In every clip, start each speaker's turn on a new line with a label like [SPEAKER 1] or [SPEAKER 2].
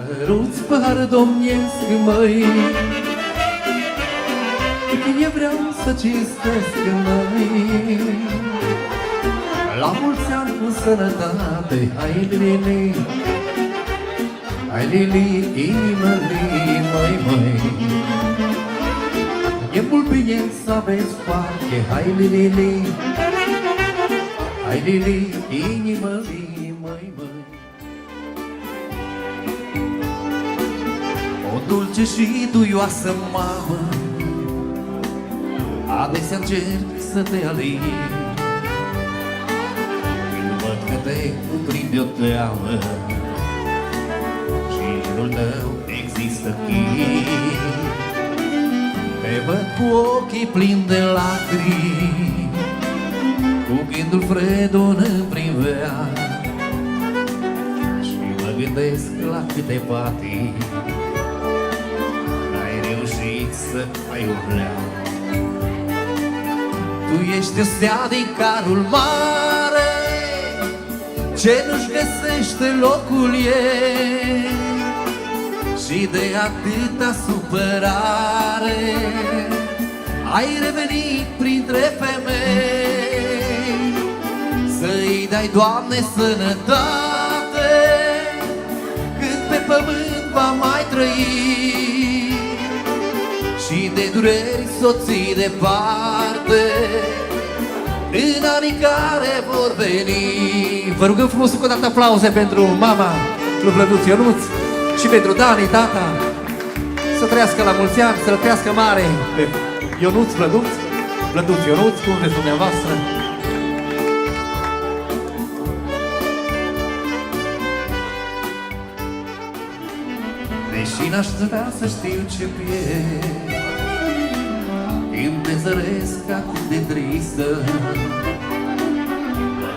[SPEAKER 1] Păruți pahar domnesc, măi, eu vreau să cinstesc, măi. La mulți ani cu sănătate, hai Lili, hai Lili, inimă, măi, măi. E mult bine să aveți parte, hai Lili, hai Lili, inimă, măi, măi. O dulce și duioasă mamă, adesea încerc să te aling. Când văd că te cuprinde o teamă și în jurul tău există chip, te văd cu ochii plini de lacrimi, cu gândul fredon în primăvară, și mă gândesc la câte patimi n-ai reușit să ai o vrea. Tu ești o stea din carul mare ce nu-și găsește locul ei, și de atâta supărare ai revenit printre femei. Să-i dai, Doamne, sănătate cât pe pământ va mai trăi, și de dureri soții departe în anii care vor veni. Vă rugăm frumos încă o dată aplauze pentru mama lui Vlăduț Ionuț și pentru Dani, tata. Să trăiască la mulți ani, să trăiască mare pe Ionuț Vlăduț, Vlăduț Ionuț, cum vreți dumneavoastră. Deși n-aș vrea să știu ce pierd când te zăresc atât de tristă,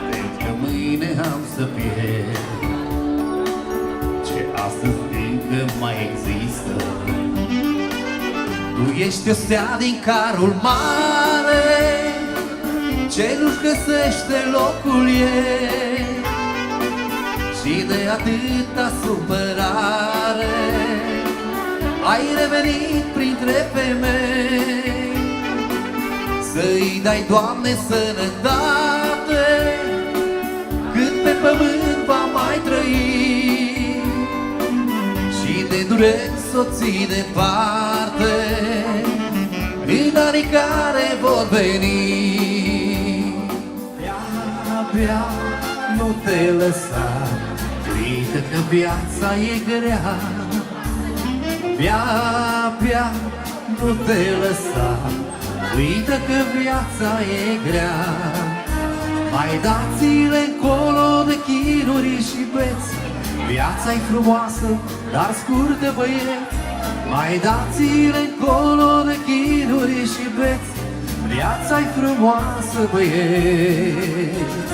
[SPEAKER 1] cred că mâine am să pierd ce astăzi încă mai există. Tu ești o stea din carul mare ce nu-și găsește locul ei, și de atâta supărare ai revenit printre femei. Să-i dai, Doamne, sănătate cât pe pământ va mai trăi, și de dureri soții departe în anii care vor veni. Abia nu te lăsa, uită că viața e grea. Abia nu te lăsa, uită că viața e grea. Mai dați-le încolo de chinuri și beți, viața-i frumoasă, dar scurtă, băieți. Mai dați-le încolo de chinuri și beți, viața-i frumoasă, băieți.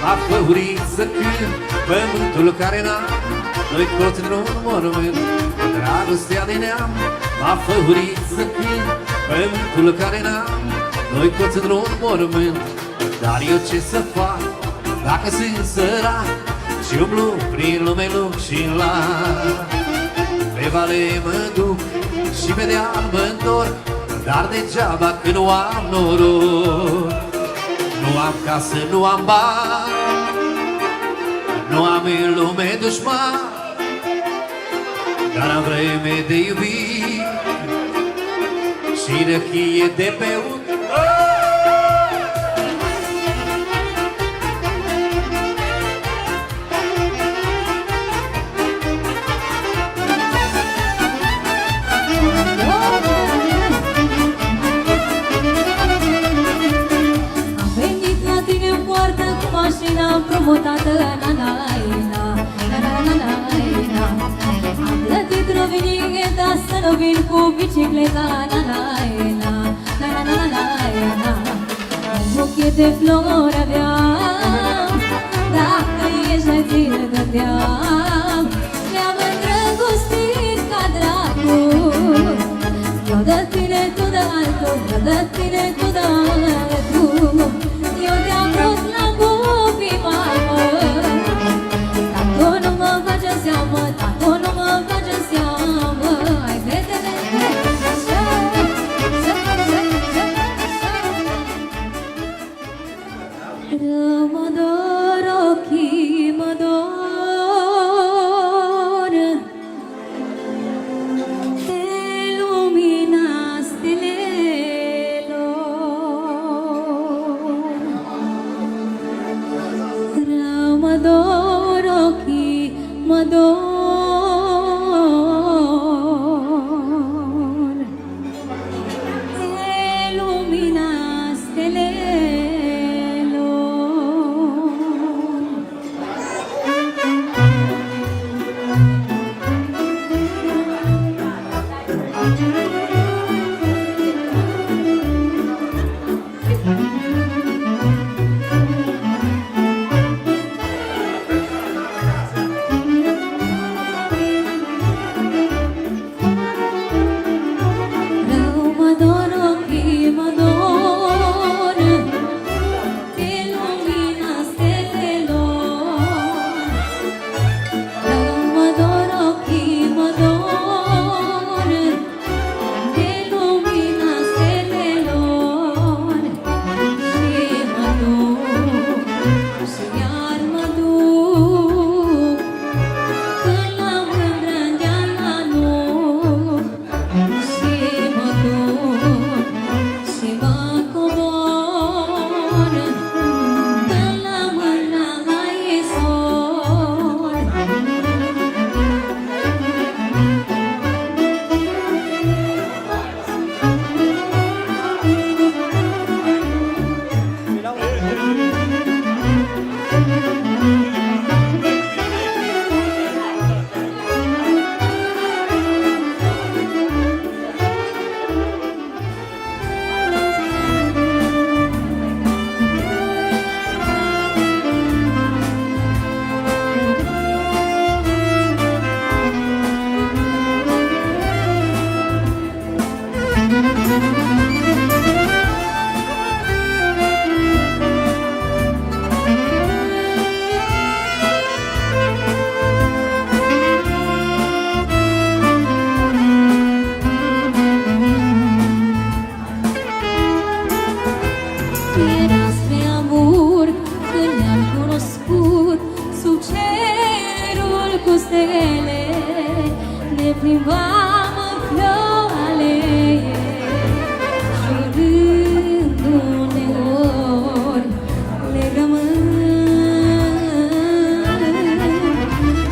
[SPEAKER 1] M-a făurit să cânt pământul care n-am noi toți într-un mormânt. Dragostea de neam m-a făurit să cânt pământul care n-am noi toți într-un mormânt. Dar eu ce să fac dacă sunt sărac și umblu prin lume lung și lar? Pe vale mă duc și pe deal mă întorc, dar degeaba că nu am noroc. Nu am casă, nu am bani, nu am în lume dușman, dar am vreme de iubit și răchie de pe un...
[SPEAKER 2] Împrumutată, na-na-na, na-na-na-na. Am plătit rovinigeta să nu vin cu bicicleta, na-na-na, na-na-na-na. Un buchet de flori aveam, dacă ești mai ține gândeam. Mi-am îndrăgit că de tine cu dragul eu te-am vrut la copii mai mult. Dar tu nu mă faci în seamă, dar tu nu mă faci în seamă. Hai, fetele, așa, așa, așa, așa. Rău mă dor ochii, mă dor de lumina stelelor. Rău mă dor ochii, mă dor de lumina stelelor. Rău mă dor ochii, mă dor de lumina stelelor. Rău mă dor ochii, mă dor de lumina stelelor. Și mă duc și iar mă duc până la mândră-ndeala nuc. Și mă duc și mă cobor până la mâna mai sor. Era spre Amur când ne-am cunoscut sub cerul cu stele. Ne plimbam în flori alee, jurând uneori legământ.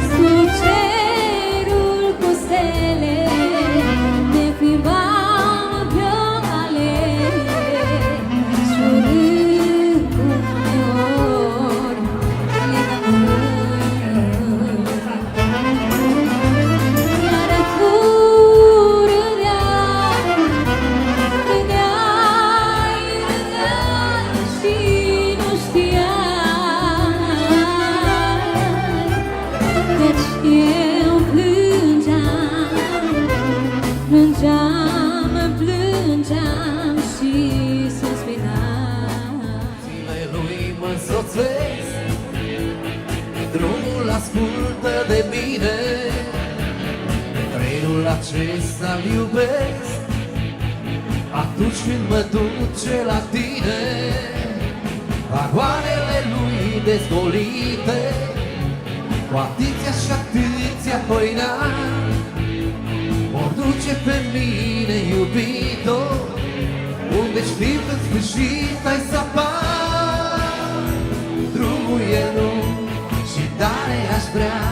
[SPEAKER 2] Sub cerul cu stele ne plimbam în flori alee, jurând uneori legământ. Iar tu râdeai, râdeai, râdeai și nu știai, căci eu plângeam, plângeam, plângeam și suspiram.
[SPEAKER 1] Zile lui mă însoțesc, drumul ascultă de mine, trenul acesta-l iubesc, atunci când mă duce la tine. Vagoanele lui dezvolite, cu atâția și atâția hoinari, mă duce pe mine, iubito, unde știu că în sfârșit ai să apar. Drumul e lung și tare aș vrea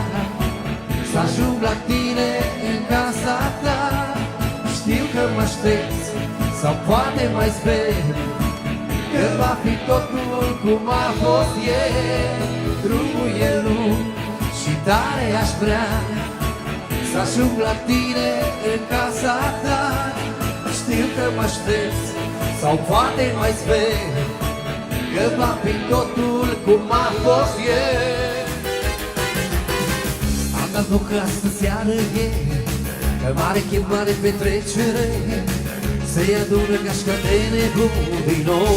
[SPEAKER 1] să ajung la tine în casa ta. Știu că mă aștepți sau poate mai sper că va fi totul cum a fost ieri. Drumul e lung și tare aș vrea să ajung la tine în casa ta. Știu că mă aștepți sau poate mai sper că va fi totul cum a fost ieri. Am dat că astă seară e, că mare chemare petrecere, Se-i adună gașca de nebun din nou.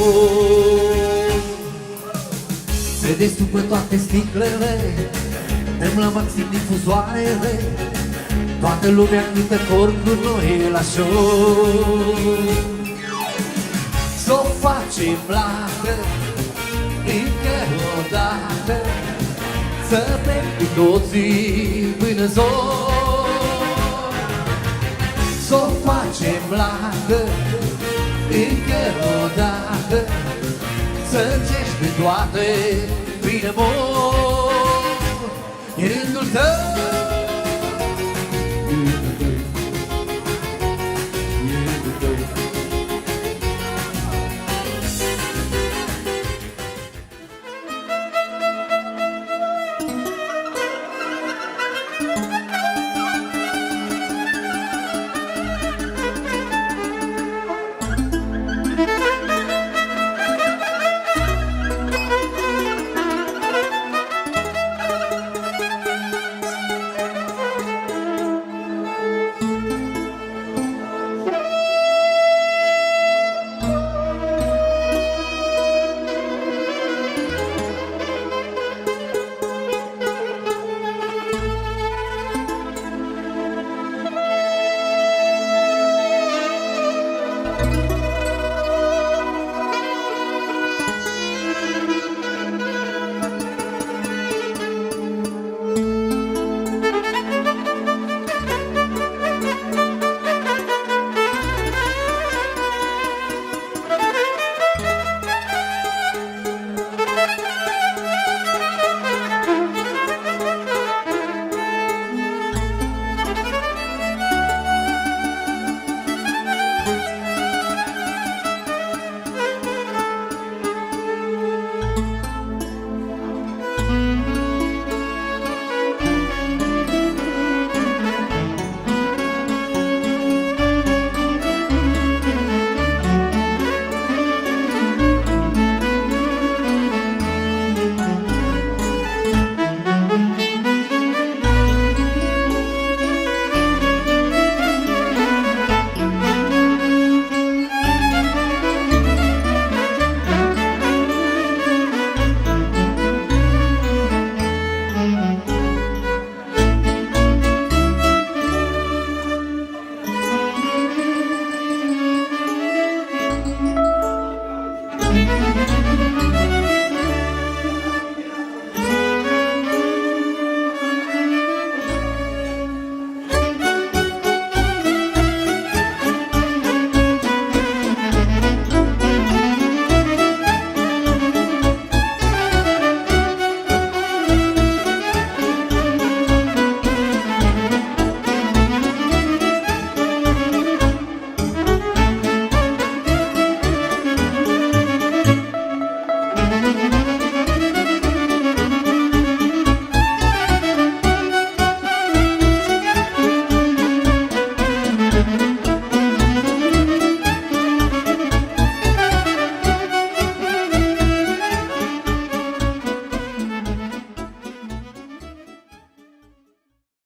[SPEAKER 1] Se destupă toate sticlele, dăm la maxim difuzoarele, toată lumea cântă cor cu noi la show. S-o facem lată încă o dată, să bem cu toții până zor. S-o facem lată încă o dată, să încerci de toate până mor. E rândul tău